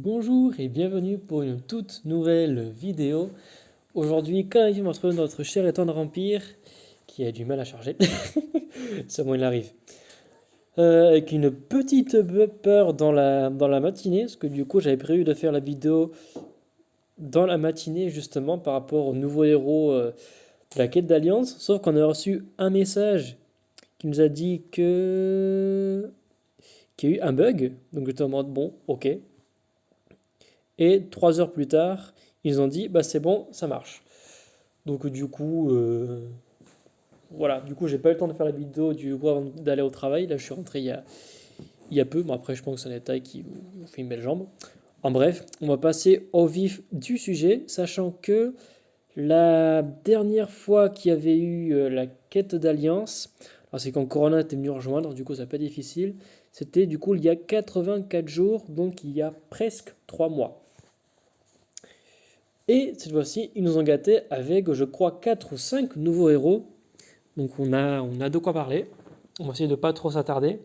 Bonjour et bienvenue pour une toute nouvelle vidéo. Aujourd'hui, quand même, on va retrouver notre cher et tendre vampire qui a du mal à charger. C'est bon, il arrive. Avec une petite peur dans la matinée, parce que du coup, j'avais prévu de faire la vidéo dans la matinée justement par rapport au nouveau héros de la quête d'Alliance. Sauf qu'on a reçu un message qui nous a dit qu'il y a eu un bug. Donc j'étais en mode bon, ok. Et 3 heures plus tard, ils ont dit bah c'est bon, ça marche. Donc du coup, voilà, du coup j'ai pas eu le temps de faire la vidéo du coup avant d'aller au travail. Là je suis rentré il y a peu, mais après je pense que c'est un détail qui vous fait une belle jambe. En bref, on va passer au vif du sujet, sachant que la dernière fois qu'il y avait eu la quête d'alliance, alors c'est quand Corona était venu rejoindre, du coup ça pas difficile, c'était du coup il y a 84 jours, donc il y a presque 3 mois. Et cette fois-ci, ils nous ont gâtés avec, je crois, 4 ou 5 nouveaux héros. Donc on a de quoi parler. On va essayer de ne pas trop s'attarder.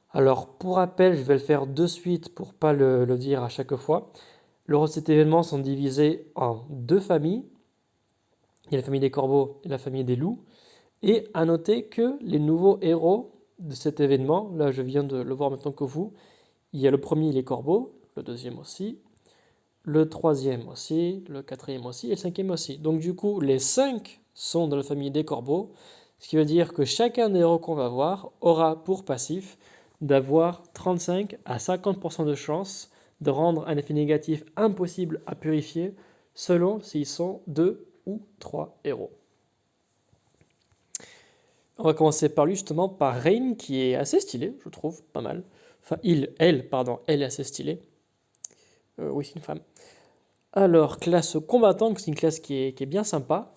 Alors pour rappel, je vais le faire de suite pour ne pas le dire à chaque fois. Les héros de cet événement sont divisés en deux familles. Il y a la famille des corbeaux et la famille des loups. Et à noter que les nouveaux héros de cet événement, là je viens de le voir maintenant que vous, il y a le premier les corbeaux, le deuxième aussi, le troisième aussi, le quatrième aussi et le cinquième aussi. Donc du coup, les 5 sont dans la famille des corbeaux, ce qui veut dire que chacun des héros qu'on va voir aura pour passif d'avoir 35 à 50% de chance de rendre un effet négatif impossible à purifier selon s'ils sont 2 ou 3 héros. On va commencer par lui justement, par Rain, qui est assez stylé, je trouve, pas mal. Enfin, elle est assez stylée. Oui, c'est une femme. Alors, classe combattant, c'est une classe qui est bien sympa.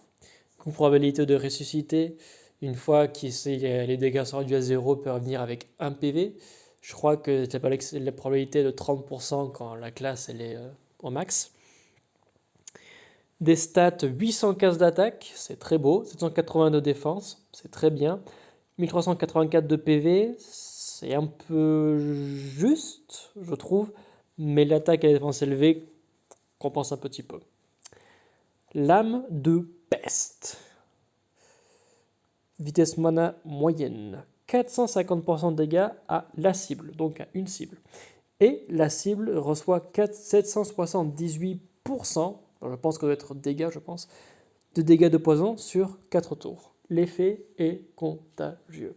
Une probabilité de ressusciter, une fois que les dégâts sont réduits à 0, peut revenir avec 1 PV. Je crois que c'est pas la probabilité de 30% quand la classe elle est au max. Des stats 815 d'attaque, c'est très beau. 780 de défense, c'est très bien. 1384 de PV, c'est un peu juste, je trouve. Mais l'attaque et la défense élevée compensent un petit peu. Lame de peste. Vitesse mana moyenne. 450% de dégâts à la cible, donc à une cible. Et la cible reçoit 778%, je pense que ça doit être dégâts, je pense, de dégâts de poison sur 4 tours. L'effet est contagieux.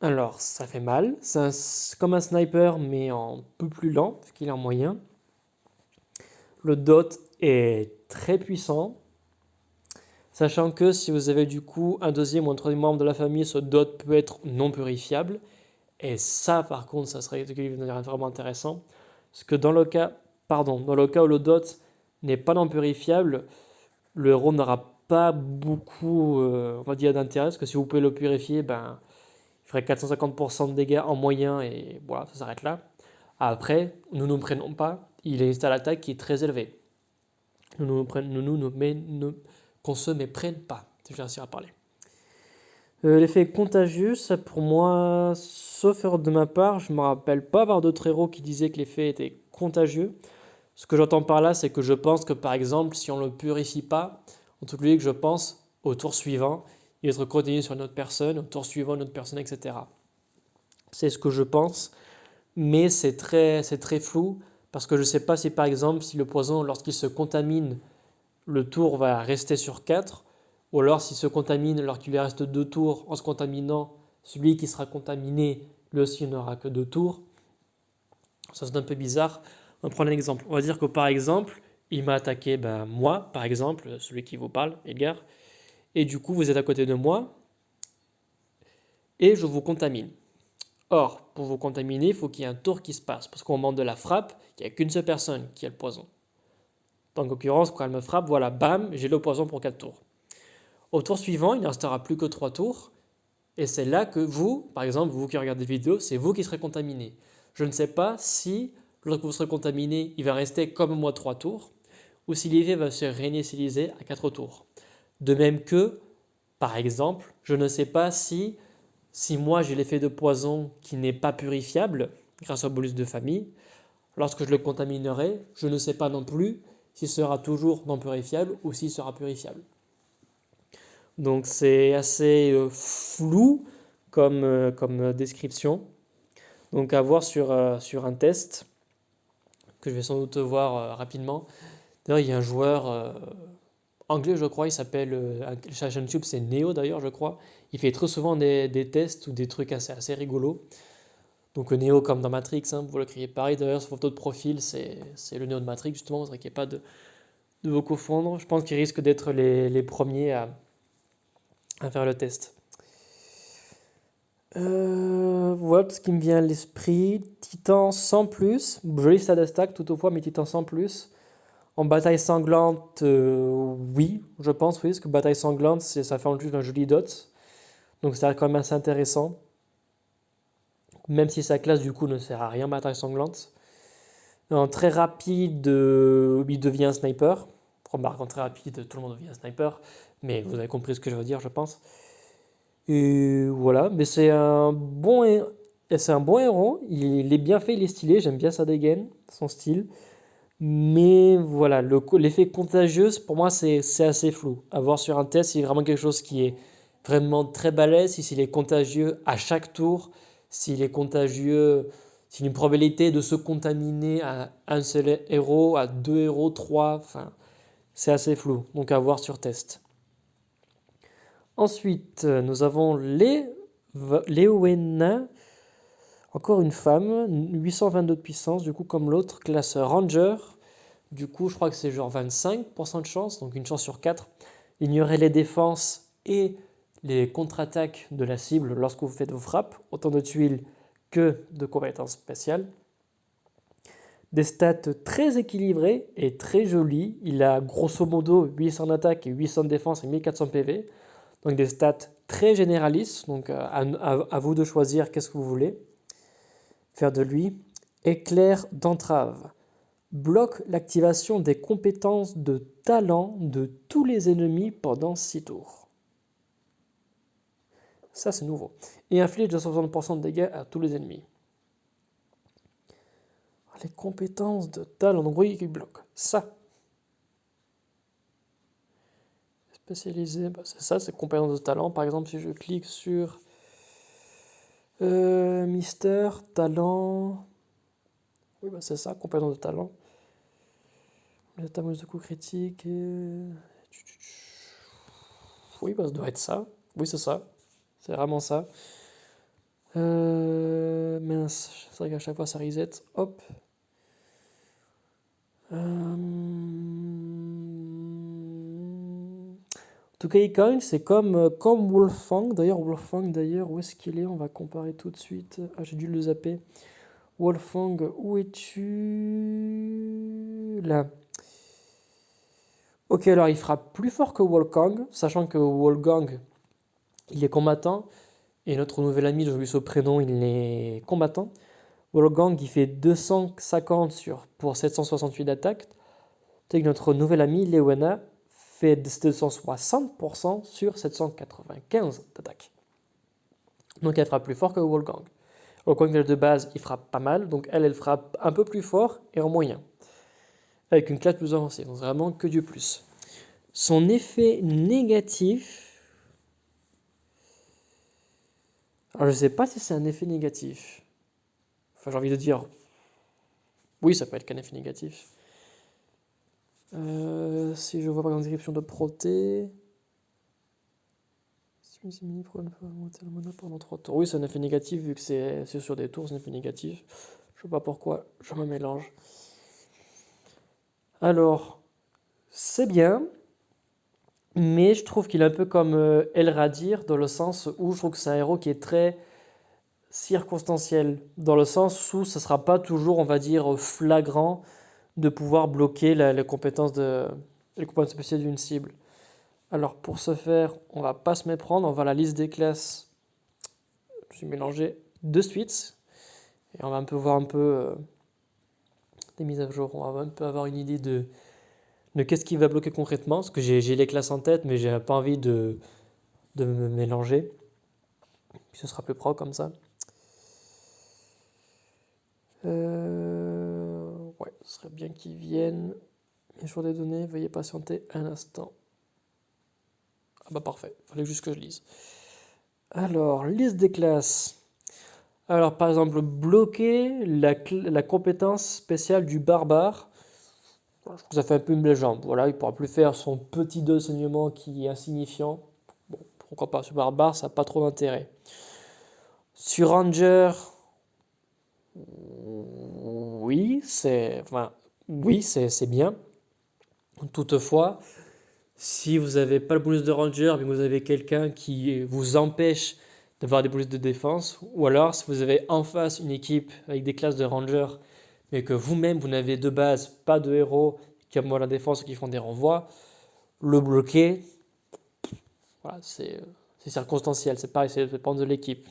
Alors, ça fait mal. C'est comme un sniper, mais en peu plus lent, vu qu'il est en moyen. Le dot est très puissant. Sachant que si vous avez du coup un deuxième ou un troisième membre de la famille, ce dot peut être non purifiable. Et ça, par contre, ça serait vraiment intéressant. Parce que dans le cas où le dot n'est pas non purifiable, le héros n'aura pas beaucoup, on va dire, d'intérêt. Parce que si vous pouvez le purifier, ben, il ferait 450% de dégâts en moyen et voilà, ça s'arrête là. Après, nous ne prenons pas, il est à l'attaque qui est très élevé. Qu'on se méprenne pas, si j'ai réussi à parler. L'effet contagieux, ça pour moi, sauf erreur de ma part, je ne me rappelle pas avoir d'autres héros qui disaient que l'effet était contagieux. Ce que j'entends par là, c'est que je pense que par exemple, si on ne le purifie pas, en tout cas, que je pense au tour suivant, il va être continué sur une autre personne, au tour suivant, une autre personne, etc. C'est ce que je pense, mais c'est très flou, parce que je ne sais pas si par exemple, si le poison, lorsqu'il se contamine, le tour va rester sur 4, ou alors s'il se contamine alors qu'il lui reste 2 tours en se contaminant, celui qui sera contaminé, lui aussi n'aura que 2 tours. Ça c'est un peu bizarre. On va prendre un exemple. On va dire que par exemple, il m'a attaqué moi, par exemple, celui qui vous parle, Edgar, et du coup vous êtes à côté de moi, et je vous contamine. Or, pour vous contaminer, il faut qu'il y ait un tour qui se passe, parce qu'au moment de la frappe, il n'y a qu'une seule personne qui a le poison. Donc, en l'occurrence, quand elle me frappe, voilà, bam, j'ai le poison pour 4 tours. Au tour suivant, il ne restera plus que 3 tours. Et c'est là que vous, par exemple, vous qui regardez des vidéos, c'est vous qui serez contaminé. Je ne sais pas si, lorsque vous serez contaminé, il va rester comme moi 3 tours, ou si l'effet va se réinitialiser à 4 tours. De même que, par exemple, je ne sais pas si moi j'ai l'effet de poison qui n'est pas purifiable, grâce au bonus de famille. Lorsque je le contaminerai, je ne sais pas non plus s'il sera toujours non purifiable ou s'il sera purifiable. Donc c'est assez flou comme description. Donc à voir sur un test que je vais sans doute voir rapidement. D'ailleurs, il y a un joueur anglais, je crois, il s'appelle, sa chaîne YouTube c'est Neo d'ailleurs, je crois. Il fait très souvent des tests ou des trucs assez rigolos. Donc Neo comme dans Matrix, hein, vous le criez pareil. D'ailleurs, sa photo de profil, c'est le Neo de Matrix, justement, vous ne qu'il n'y ait pas de vous confondre. Je pense qu'ils risquent d'être les premiers à faire le test. Voilà tout ce qui me vient à l'esprit. Titan sans plus. Joli stat stack toutefois, mais Titan sans plus. En bataille sanglante, oui, je pense, oui, parce que bataille sanglante, ça fait en plus un joli dot. Donc c'est quand même assez intéressant. Même si sa classe, du coup, ne sert à rien, bataille sanglante. En très rapide, il devient un sniper. Remarque, en très rapide, tout le monde devient un sniper. Mais vous avez compris ce que je veux dire, je pense. Et voilà, mais c'est un bon héros. Il est bien fait, il est stylé. J'aime bien sa dégaine, son style. Mais voilà, l'effet contagieux, pour moi, c'est assez flou. À voir sur un test, c'est vraiment quelque chose qui est vraiment très balèze. S'il est contagieux à chaque tour, s'il est contagieux, s'il y a une probabilité de se contaminer à un seul héros, à deux héros, trois, enfin, c'est assez flou. Donc à voir sur test. Ensuite, nous avons Léowena, encore une femme, 822 de puissance, du coup comme l'autre, classe Ranger. Du coup, je crois que c'est genre 25% de chance, donc une chance sur 4. Ignorez les défenses et les contre-attaques de la cible lorsque vous faites vos frappes, autant de tuiles que de compétences spéciales. Des stats très équilibrées et très jolies. Il a grosso modo 800 d'attaque et 800 de défense et 1400 PV. Donc des stats très généralistes, donc à vous de choisir qu'est-ce que vous voulez faire de lui. Éclair d'entrave. Bloque l'activation des compétences de talent de tous les ennemis pendant 6 tours. Ça c'est nouveau. Et inflige 260% de dégâts à tous les ennemis. Les compétences de talent, donc oui, il bloque. Ça. Spécialisé, c'est ça, c'est compétences de talent. Par exemple, si je clique sur Mister, talent. Oui, c'est ça, compétences de talent. Les tables de coups critiques. Oui, ça doit être ça. Oui, c'est ça. C'est vraiment ça. Mince, c'est vrai qu'à chaque fois ça reset. Hop. En tout cas, Icon, c'est comme Wolfang. D'ailleurs, où est-ce qu'il est? On va comparer tout de suite. Ah, j'ai dû le zapper. Wolfang, où es-tu? Là. Ok, alors il frappe plus fort que Wolfgang, sachant que Wolfgang, il est combattant, et notre nouvel ami, je lui ce prénom, il est combattant. Wolfgang, il fait 250 pour 768 d'attaque. Tandis que notre nouvel ami, Léowena, fait 260% sur 795 d'attaque. Donc elle frappe plus fort que Wolfgang. Wolfgang de base, il frappe pas mal, donc elle frappe un peu plus fort et en moyen. Avec une classe plus avancée, donc vraiment que du plus. Son effet négatif. Alors je sais pas si c'est un effet négatif. Enfin, j'ai envie de dire. Oui, ça peut être qu'un effet négatif. Si je vois par exemple description de proté. Pendant 3 tours. Oui, c'est un effet négatif vu que c'est sur des tours, c'est un effet négatif. Je sais pas pourquoi, je me mélange. Alors, c'est bien, mais je trouve qu'il est un peu comme Elradir dans le sens où je trouve que c'est un héros qui est très circonstanciel, dans le sens où ce ne sera pas toujours, on va dire, flagrant de pouvoir bloquer les compétences spéciales d'une cible. Alors pour ce faire, on va pas se méprendre, on va à la liste des classes, je suis mélangé de suite, et on va un peu voir des mises à jour, on va un peu avoir une idée de qu'est-ce qui va bloquer concrètement, parce que j'ai les classes en tête, mais j'ai pas envie de me mélanger, puis ce sera plus propre comme ça. Ouais, ce serait bien qu'ils viennent. Mise à jour des données, veuillez patienter un instant. Ah bah parfait, il fallait juste que je lise. Alors, liste des classes. Alors, par exemple, bloquer la compétence spéciale du barbare. Voilà, je trouve que ça fait un peu une légende. Voilà, il ne pourra plus faire son petit 2 saignement qui est insignifiant. Bon, pourquoi pas, ce barbare, ça n'a pas trop d'intérêt. Sur Ranger, oui, c'est bien. Toutefois, si vous n'avez pas le bonus de Ranger, mais que vous avez quelqu'un qui vous empêche d'avoir des bonus de défense, ou alors si vous avez en face une équipe avec des classes de Ranger, mais que vous-même vous n'avez de base pas de héros qui aiment la défense ou qui font des renvois, le bloquer, voilà, c'est circonstanciel, c'est pareil, ça dépend de l'équipe.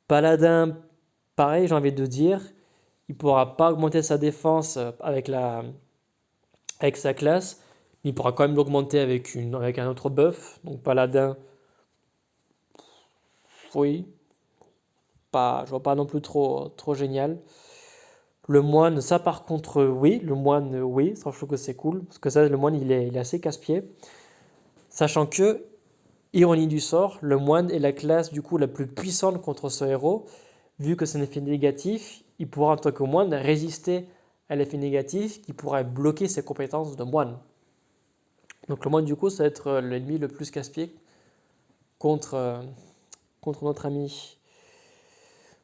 Paladin, pareil, j'ai envie de dire, il ne pourra pas augmenter sa défense avec sa classe, mais il pourra quand même l'augmenter avec un autre buff. Donc Paladin, oui, pas, je vois pas non plus trop génial. Le moine, ça par contre, oui, le moine, oui, ça je trouve que c'est cool, parce que ça, le moine, il est assez casse-pied. Sachant que, ironie du sort, le moine est la classe du coup la plus puissante contre ce héros, vu que c'est un effet négatif, il pourra en tant que moine résister à l'effet négatif qui pourrait bloquer ses compétences de moine. Donc le moine du coup ça va être l'ennemi le plus casse-pied contre, contre notre ami.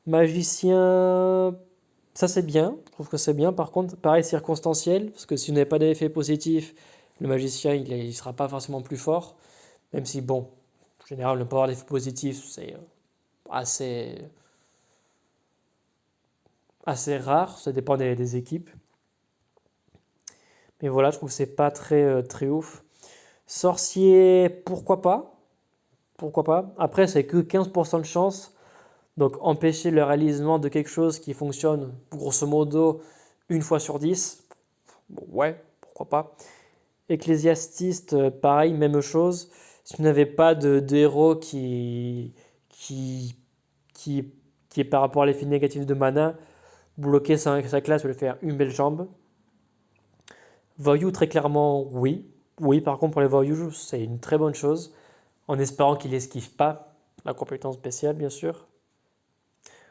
Magicien, ça c'est bien, je trouve que c'est bien. Par contre, pareil circonstanciel, parce que si vous n'avez pas d'effet positif, le magicien il ne sera pas forcément plus fort, même si bon, en général ne pas avoir d'effet positif c'est assez, assez rare, ça dépend des équipes. Mais voilà, je trouve que c'est pas très ouf. Sorcier, pourquoi pas? Pourquoi pas? Après, c'est que 15% de chance. Donc, empêcher le réalisement de quelque chose qui fonctionne, grosso modo, une fois sur 10. Bon, ouais, pourquoi pas. Ecclésiastiste, pareil, même chose. Si vous n'avez pas de héros qui, qui, qui est par rapport à l'effet négatif de mana, bloquer sa classe, lui faire une belle jambe. Voyou, très clairement, oui. Oui, par contre, pour les voyous, c'est une très bonne chose, en espérant qu'il esquive pas la compétence spéciale, bien sûr.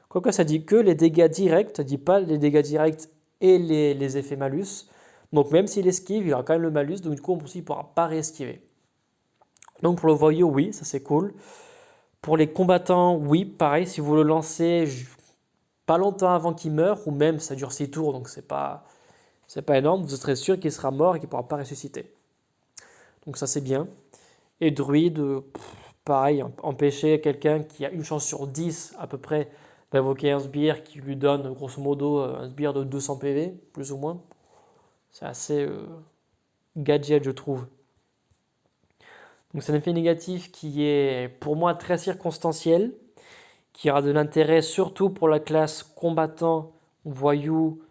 Quoique ça dit que les dégâts directs, ça dit pas les dégâts directs et les effets malus. Donc même s'il esquive, il aura quand même le malus, donc du coup, il ne pourra pas réesquiver. Donc pour le voyou, oui, ça c'est cool. Pour les combattants, oui, pareil, si vous le lancez pas longtemps avant qu'il meure, ou même ça dure 6 tours, donc c'est pas énorme, vous serez sûr qu'il sera mort et qu'il ne pourra pas ressusciter. Donc ça c'est bien. Et druide, pareil, empêcher quelqu'un qui a une chance sur 10 à peu près d'invoquer un sbire qui lui donne grosso modo un sbire de 200 PV, plus ou moins. C'est assez gadget, je trouve. Donc c'est un effet négatif qui est pour moi très circonstanciel, qui aura de l'intérêt surtout pour la classe combattant, voyou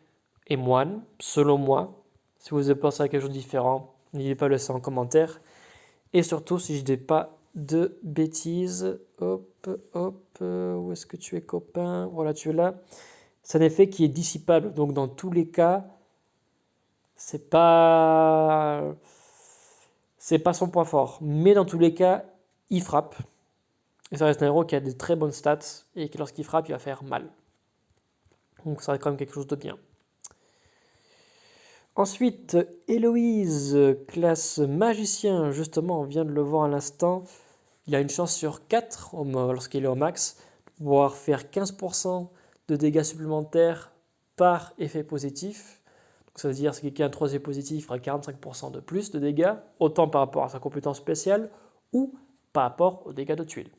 et moine, selon moi. Si vous avez pensé à quelque chose de différent, n'hésitez pas à le laisser en commentaire. Et surtout, si je dis pas de bêtises, hop, où est-ce que tu es, copain? Voilà, tu es là. C'est un effet qui est dissipable, donc dans tous les cas, c'est pas, c'est pas son point fort. Mais dans tous les cas, il frappe. Et ça reste un héros qui a de très bonnes stats et qui, lorsqu'il frappe, il va faire mal. Donc ça reste quand même quelque chose de bien. Ensuite, Héloïse, classe magicien, justement, on vient de le voir à l'instant. Il a une chance sur 4, lorsqu'il est au max, de pouvoir faire 15% de dégâts supplémentaires par effet positif. Donc ça veut dire que si quelqu'un a 3 effets positifs, il fera 45% de plus de dégâts, autant par rapport à sa compétence spéciale ou par rapport aux dégâts de tuile.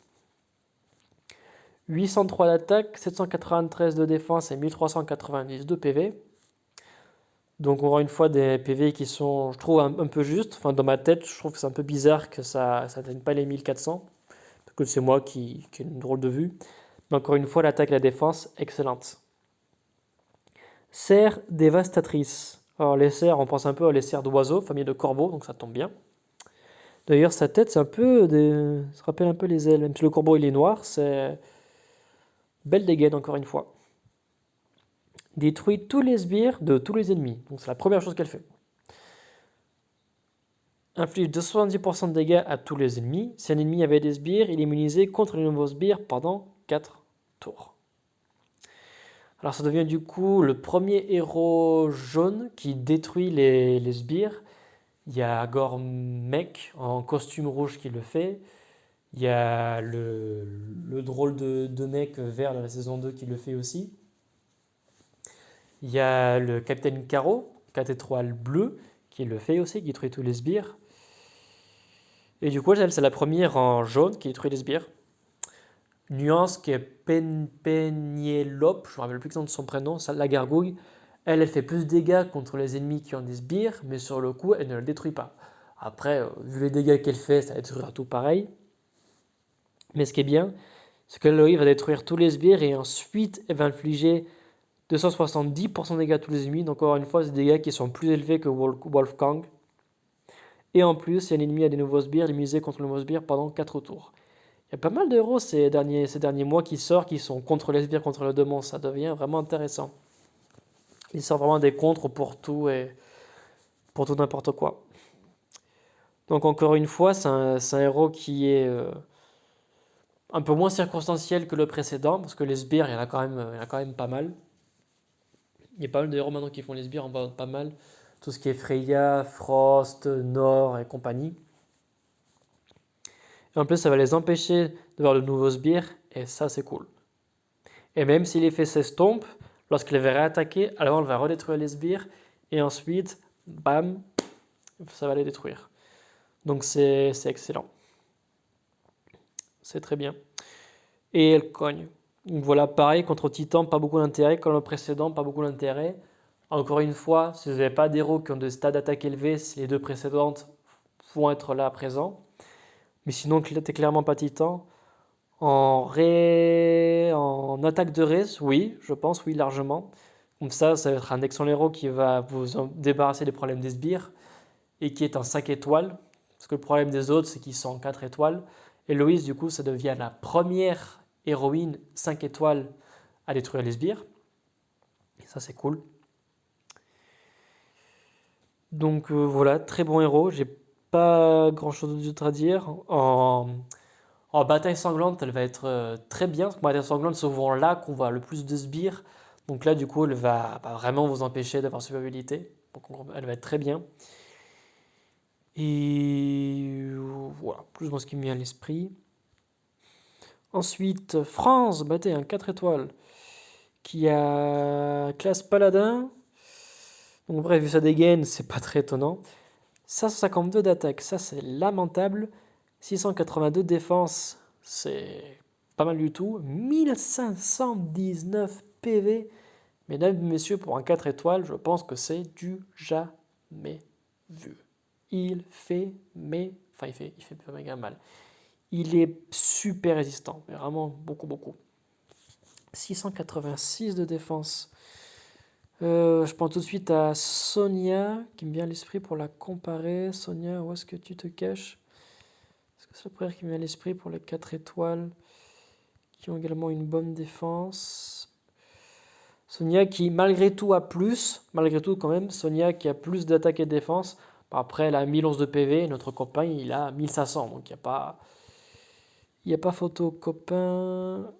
803 d'attaque, 793 de défense et 1390 de PV. Donc on aura une fois des PV qui sont, je trouve, un peu justes. Enfin, dans ma tête, je trouve que c'est un peu bizarre que ça n'atteigne pas les 1400. Peut-être que c'est moi qui ai une drôle de vue. Mais encore une fois, l'attaque et la défense, excellente. Serre dévastatrice. Alors les cerfs, on pense un peu à les cerfs d'oiseaux, famille de corbeaux, donc ça tombe bien. D'ailleurs, sa tête, c'est un peu ça rappelle un peu les ailes. Même si le corbeau il est noir, c'est belle dégaine encore une fois. détruit tous les sbires de tous les ennemis. Donc c'est la première chose qu'elle fait. Inflige de 70% de dégâts à tous les ennemis. Si un ennemi avait des sbires, il est immunisé contre les nouveaux sbires pendant 4 tours. Alors ça devient du coup le premier héros jaune qui détruit les sbires. Il y a Gormek en costume rouge qui le fait. Il y a le drôle de mec vert de la saison 2 qui le fait aussi. Il y a le Capitaine Caro, 4 étoiles bleues, qui le fait aussi, qui détruit tous les sbires. Et du coup, elle, c'est la première en jaune qui détruit les sbires. Nuance qui est Penielope, je ne me rappelle plus de son prénom, la gargouille. Elle fait plus de dégâts contre les ennemis qui ont des sbires, mais sur le coup, elle ne le détruit pas. Après, vu les dégâts qu'elle fait, ça détruira tout pareil. Mais ce qui est bien, c'est qu'elle va détruire tous les sbires et ensuite, elle va infliger 270% de dégâts à tous les ennemis. Donc encore une fois, c'est des dégâts qui sont plus élevés que Wolfgang. Et en plus, si un ennemi a des nouveaux sbires, il est misé contre le nouveau sbire pendant 4 tours. Il y a pas mal de héros ces derniers mois qui sortent, qui sont contre les sbires, contre le démon. Ça devient vraiment intéressant. Ils sortent vraiment des contres pour tout et pour tout n'importe quoi. Donc encore une fois, c'est un héros qui est un peu moins circonstanciel que le précédent, parce que les sbires, il y en a quand même pas mal. Il y a pas mal de héros maintenant qui font les sbires, on va pas mal. Tout ce qui est Freya, Frost, Nord et compagnie. Et en plus, ça va les empêcher de voir de nouveaux sbires, et ça, c'est cool. Et même si l'effet s'estompe, lorsqu'il va réattaquer, alors elle va redétruire les sbires, et ensuite, bam, ça va les détruire. Donc c'est excellent. C'est très bien. Et elle cogne. Donc voilà, pareil, contre Titan, pas beaucoup d'intérêt, comme le précédent, pas beaucoup d'intérêt. Encore une fois, si vous n'avez pas d'héros qui ont des stats d'attaque élevés, les deux précédentes vont être là à présent. Mais sinon, t'es clairement pas Titan. En attaque de race, oui, je pense, oui, largement. Comme ça va être un excellent héros qui va vous débarrasser des problèmes des sbires et qui est en 5 étoiles. Parce que le problème des autres, c'est qu'ils sont en 4 étoiles. Et Loïs, du coup, ça devient la première héroïne 5 étoiles à détruire les sbires. Et ça, c'est cool. Donc voilà, très bon héros. J'ai pas grand chose d'autre à dire. En bataille sanglante, elle va être très bien. Parce que bataille sanglante, c'est souvent là qu'on voit le plus de sbires. Donc là, du coup, elle va vraiment vous empêcher d'avoir survivabilité. Donc elle va être très bien. Et voilà, plus ou moins ce qui me vient à l'esprit. Ensuite, France, battait un 4 étoiles qui a classe paladin. Donc bref, vu sa dégaine, c'est pas très étonnant. 552 d'attaque, ça c'est lamentable. 682 défense, c'est pas mal du tout. 1519 PV. Mesdames et messieurs, pour un 4 étoiles, je pense que c'est du jamais vu. Il fait pas méga mal. Il est super résistant, mais vraiment beaucoup. 686 de défense. Je pense tout de suite à Sonia, qui me vient à l'esprit pour la comparer. Sonia, où est-ce que tu te caches? Est-ce que c'est la première qui me vient à l'esprit pour les 4 étoiles, qui ont également une bonne défense? Sonia qui, malgré tout, a plus. Malgré tout, quand même, Sonia qui a plus d'attaque et de défense. Après, elle a 1011 de PV. Notre copain, il a 1500. Donc, il n'y a pas photo copain.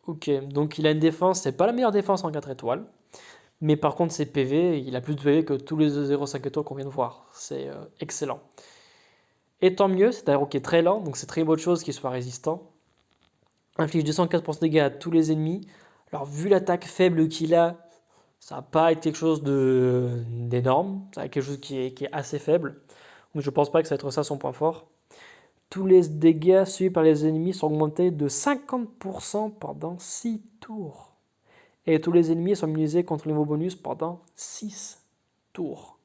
Ok, donc il a une défense. C'est pas la meilleure défense en 4 étoiles. Mais par contre, ses PV, il a plus de PV que tous les 0,5 étoiles qu'on vient de voir. C'est excellent. Et tant mieux, c'est un héros qui est très lent. Donc, c'est très bonne chose qu'il soit résistant. Inflige 215% de dégâts à tous les ennemis. Alors, vu l'attaque faible qu'il a, ça va pas être quelque chose d'énorme. Ça va être quelque chose qui est assez faible. Donc, je pense pas que ça va être ça son point fort. Tous les dégâts subis par les ennemis sont augmentés de 50% pendant 6 tours. Et tous les ennemis sont immunisés contre les mots bonus pendant 6 tours.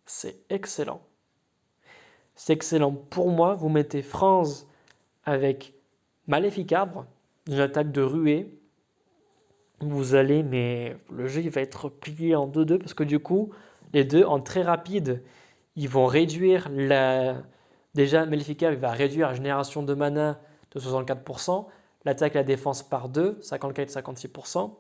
C'est excellent. C'est excellent pour moi. Vous mettez Franz avec Maléficabre, une attaque de ruée. Vous allez, mais le jeu il va être plié en 2-2 parce que du coup, les deux en très rapide, ils vont réduire la. Déjà, Maléficabre il va réduire la génération de mana de 64%. l'attaque et la défense par 2, 54-56%,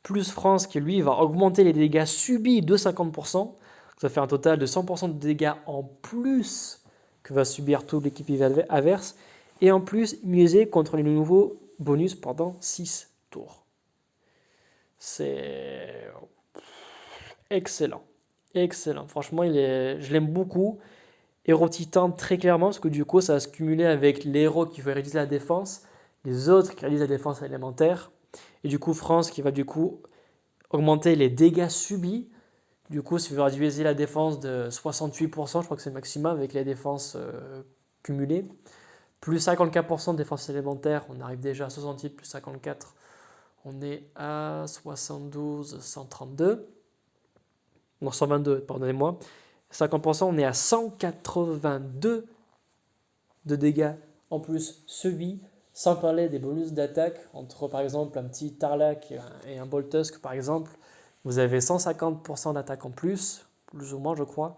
plus France qui lui va augmenter les dégâts subis de 50%, ça fait un total de 100% de dégâts en plus que va subir toute l'équipe adverse, et en plus miser contre les nouveaux bonus pendant 6 tours. C'est excellent, excellent, franchement je l'aime beaucoup. Héros titan très clairement, parce que du coup ça va se cumuler avec les héros qui vont réduire la défense, les autres qui réalisent la défense élémentaire, et du coup France qui va du coup augmenter les dégâts subis. Du coup, si vous réduisez la défense de 68%, je crois que c'est le maximum avec les défenses cumulées, plus 54% de défense élémentaire, on arrive déjà à 68 plus 54, on est à 72, 132, non 122, pardonnez-moi. 50%, on est à 182 de dégâts en plus subis, sans parler des bonus d'attaque entre par exemple un petit Tarlac et un Boltusk par exemple. Vous avez 150% d'attaque en plus ou moins je crois.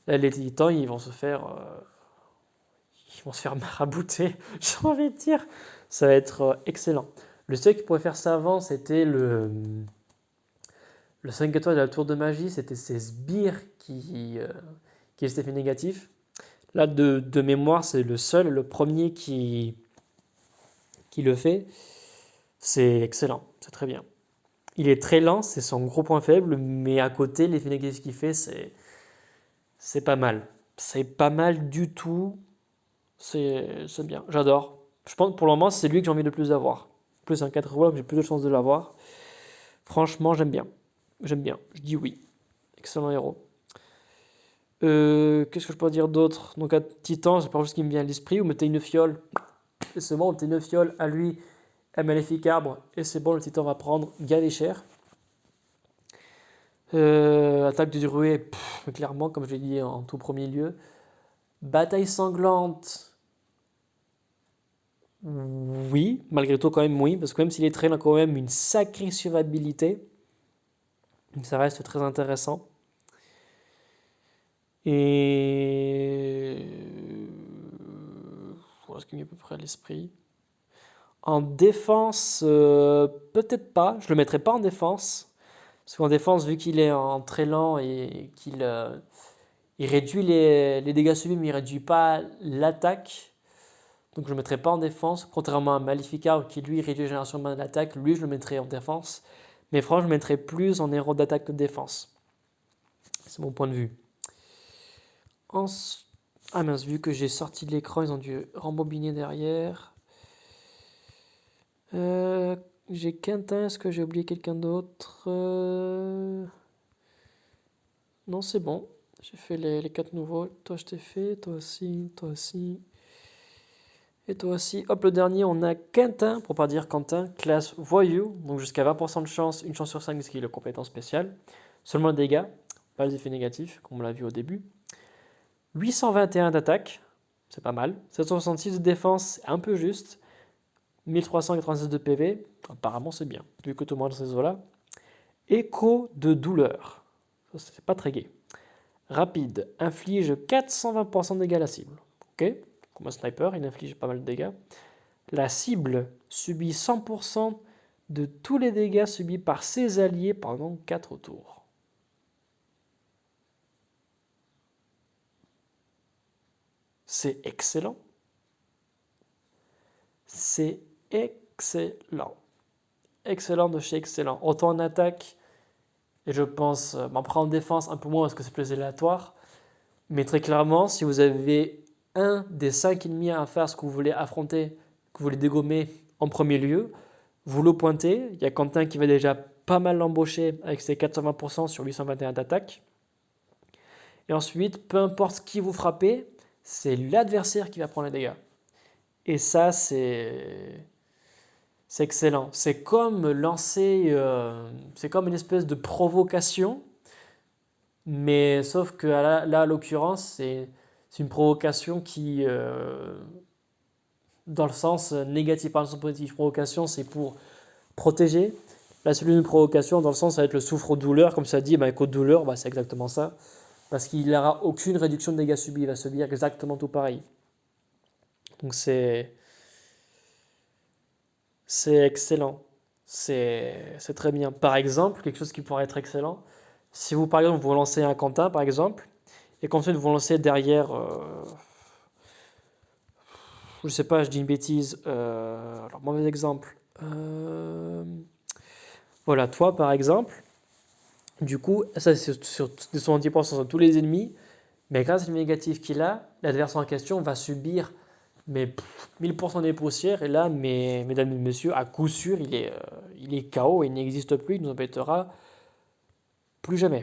Là, les titans ils vont se faire marabouter, j'ai envie de dire. Ça va être excellent. Le seul qui pourrait faire ça avant, c'était le 5 étoiles de la tour de magie, c'était ces sbires qui est cet effet négatif. Là, de mémoire, c'est le premier qui le fait. C'est excellent, c'est très bien. Il est très lent, c'est son gros point faible, mais à côté, l'effet négatif qu'il fait, c'est pas mal. C'est pas mal du tout. C'est bien, j'adore. Je pense que pour le moment, c'est lui que j'ai envie de plus d'avoir. Plus un 4 roll, j'ai plus de chances de l'avoir. Franchement, j'aime bien. J'aime bien, je dis oui. Excellent héros. Qu'est-ce que je peux dire d'autre? Donc à Titan, c'est pas juste ce qui me vient à l'esprit. Vous mettez une fiole, et c'est bon, vous mettez une fiole à lui, à Maléfique Arbre, et c'est bon, le Titan va prendre gavé cher. Attaque du drué, clairement, comme je l'ai dit en tout premier lieu. Bataille sanglante, oui, malgré tout quand même oui, parce que même s'il est très, il a quand même une sacrée survivabilité. Donc ça reste très intéressant. Et voilà ce qui m'est à peu près à l'esprit. En défense, peut-être pas. Je le mettrai pas en défense. Parce qu'en défense, vu qu'il est en très lent et qu'il il réduit les dégâts subis, mais il réduit pas l'attaque. Donc je le mettrai pas en défense. Contrairement à Maleficar qui lui réduit la génération de l'attaque, lui je le mettrai en défense. Mais franchement, je le mettrai plus en héros d'attaque que de défense. C'est mon point de vue. Ah mince, vu que j'ai sorti de l'écran, ils ont dû rembobiner derrière. J'ai Quentin, est-ce que j'ai oublié quelqu'un d'autre? Non, c'est bon. J'ai fait les 4 nouveaux. Toi, je t'ai fait. Toi aussi. Toi aussi. Et toi aussi. Hop, le dernier, on a Quentin, pour pas dire Quentin, classe voyou. Donc jusqu'à 20% de chance, une chance sur 5, ce qui est la compétence spéciale. Seulement le dégâts, pas les effets négatifs, comme on l'a vu au début. 821 d'attaque, c'est pas mal. 766 de défense, c'est un peu juste. 1396 de PV, apparemment c'est bien, vu que tout le monde dans ces eaux-là. Écho de douleur, ça c'est pas très gai. Rapide, inflige 420% de dégâts à la cible. Ok, comme un sniper, il inflige pas mal de dégâts. La cible subit 100% de tous les dégâts subis par ses alliés pendant 4 tours. C'est excellent. C'est excellent. Excellent de chez excellent. Autant en attaque, et je pense, m'en prendre en défense un peu moins parce que c'est plus aléatoire. Mais très clairement, si vous avez un des 5 ennemis à faire ce que vous voulez affronter, que vous voulez dégommer en premier lieu, vous le pointez. Il y a Quentin qui va déjà pas mal l'embaucher avec ses 420% sur 821 d'attaque. Et ensuite, peu importe qui vous frappez, c'est l'adversaire qui va prendre les dégâts. Et ça, c'est excellent. C'est comme lancer, c'est comme une espèce de provocation, mais sauf que là, à l'occurrence, c'est une provocation qui, dans le sens négatif, pas dans le sens positif. Provocation, c'est pour protéger. Là, celui d'une provocation, dans le sens, ça va être le souffre-douleur, comme ça dit, écho-douleur, c'est exactement ça. Parce qu'il n'aura aucune réduction de dégâts subis, il va subir exactement tout pareil. Donc c'est c'est excellent. C'est très bien. Par exemple, quelque chose qui pourrait être excellent, si vous, par exemple, vous lancez un Quentin, par exemple, et qu'ensuite vous lancez derrière, je sais pas, je dis une bêtise, alors mauvais exemple. Voilà, toi, par exemple, du coup, ça c'est sur 70% sur tous les ennemis, mais grâce au négatif qu'il a, l'adversaire en question va subir 1000% des poussières, et là, mesdames et messieurs, à coup sûr, il est KO et il n'existe plus, il ne nous embêtera plus jamais.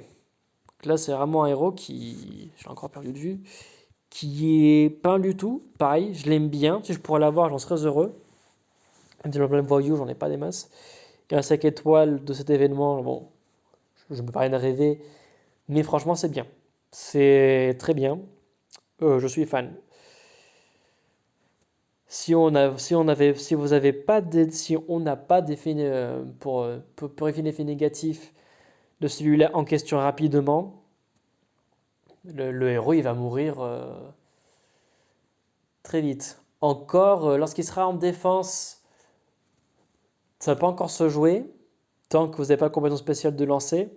Donc là, c'est vraiment un héros qui, j'ai encore perdu de vue, qui est pas du tout, pareil, je l'aime bien, si je pourrais l'avoir, j'en serais heureux. Même si le problème voyou, j'en ai pas des masses. Et un 5 étoiles de cet événement, bon, je me parais de rêver, mais franchement, c'est bien. C'est très bien, je suis fan. Si vous avez pas si on n'a pas d'effet pour purifier l'effet négatif de celui-là en question rapidement, le héros il va mourir très vite. Encore, lorsqu'il sera en défense, ça va pas encore se jouer tant que vous n'avez pas de compétence spéciale de lancer.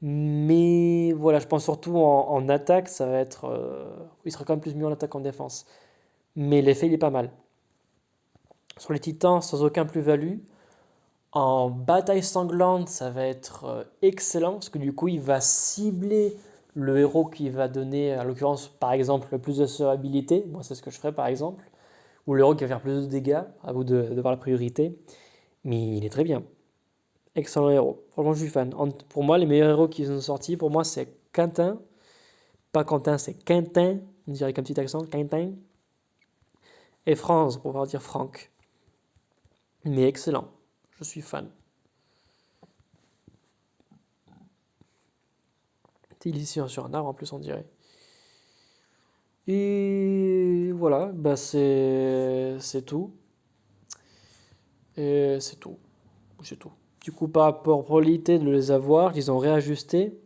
Mais voilà, je pense surtout en attaque, ça va être, il sera quand même plus mieux en attaque qu'en défense. Mais l'effet il est pas mal. Sur les titans, sans aucun plus-value. En bataille sanglante, ça va être excellent parce que du coup, il va cibler le héros qui va donner, en l'occurrence, par exemple, le plus de surabilité. Moi, c'est ce que je ferais, par exemple. Ou le héros qui va faire plus de dégâts, à vous de voir la priorité. Mais il est très bien. Excellent héros. Franchement, je suis fan. Pour moi, les meilleurs héros qui sont sortis, pour moi, c'est Quentin. Pas Quentin, c'est Quentin. On dirait avec un petit accent. Quentin. Et Franz, pour pouvoir dire Franck. Mais excellent. Je suis fan. Il est ici sur un arbre en plus, on dirait. Et voilà, bah c'est tout. Et c'est tout. C'est tout. Du coup, par rapport aux probabilités de les avoir, ils ont réajusté.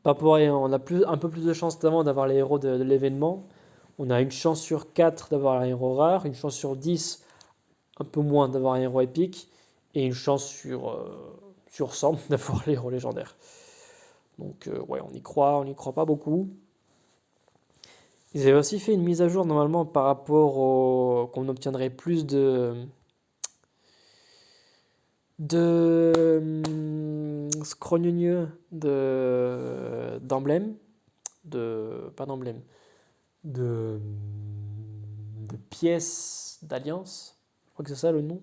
Par rapport à, on a un peu plus de chance d'avant d'avoir les héros de l'événement. On a une chance sur 4 d'avoir un héros rare, une chance sur 10, un peu moins d'avoir un héros épique, et une chance sur 100 d'avoir les héros légendaires. Donc ouais, on y croit pas beaucoup. Ils avaient aussi fait une mise à jour normalement par rapport au qu'on obtiendrait plus de scrogneux d'emblèmes, de pas d'emblèmes, de de pièces d'alliance. Je crois que c'est ça le nom.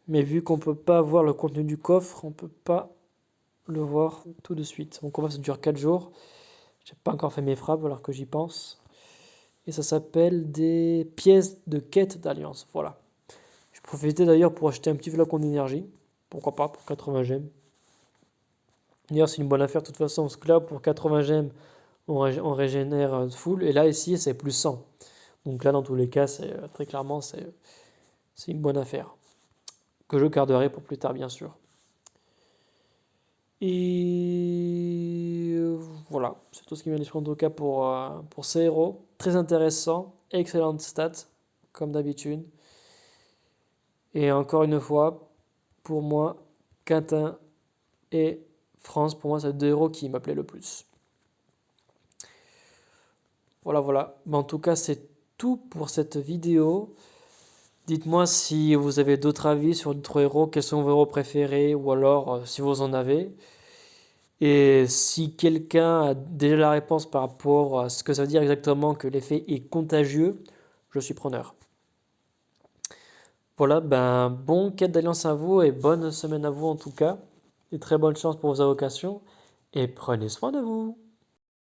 Mais vu qu'on peut pas voir le contenu du coffre, on peut pas le voir tout de suite. Mon combat ça dure 4 jours. J'ai pas encore fait mes frappes alors que j'y pense. Et ça s'appelle des pièces de quête d'alliance. Voilà. Je profitais d'ailleurs pour acheter un petit flacon d'énergie. Pourquoi pas, pour 80 gemmes. D'ailleurs, c'est une bonne affaire de toute façon, parce que là, pour 80 gemmes, on régénère full. Et là, ici, c'est plus 100. Donc là, dans tous les cas, très clairement, c'est une bonne affaire. Que je garderai pour plus tard, bien sûr. Et voilà, c'est tout ce qui vient d'esprit en tout cas pour ces héros. Très intéressant, excellente stats, comme d'habitude. Et encore une fois, pour moi, Quentin et France, pour moi, c'est deux héros qui m'appelaient le plus. Voilà, voilà. Mais en tout cas, c'est tout pour cette vidéo. Dites-moi si vous avez d'autres avis sur d'autres héros, quels sont vos héros préférés, ou alors si vous en avez. Et si quelqu'un a déjà la réponse par rapport à ce que ça veut dire exactement que l'effet est contagieux, je suis preneur. Voilà, ben bon quête d'alliance à vous et bonne semaine à vous en tout cas. Et très bonne chance pour vos invocations. Et prenez soin de vous.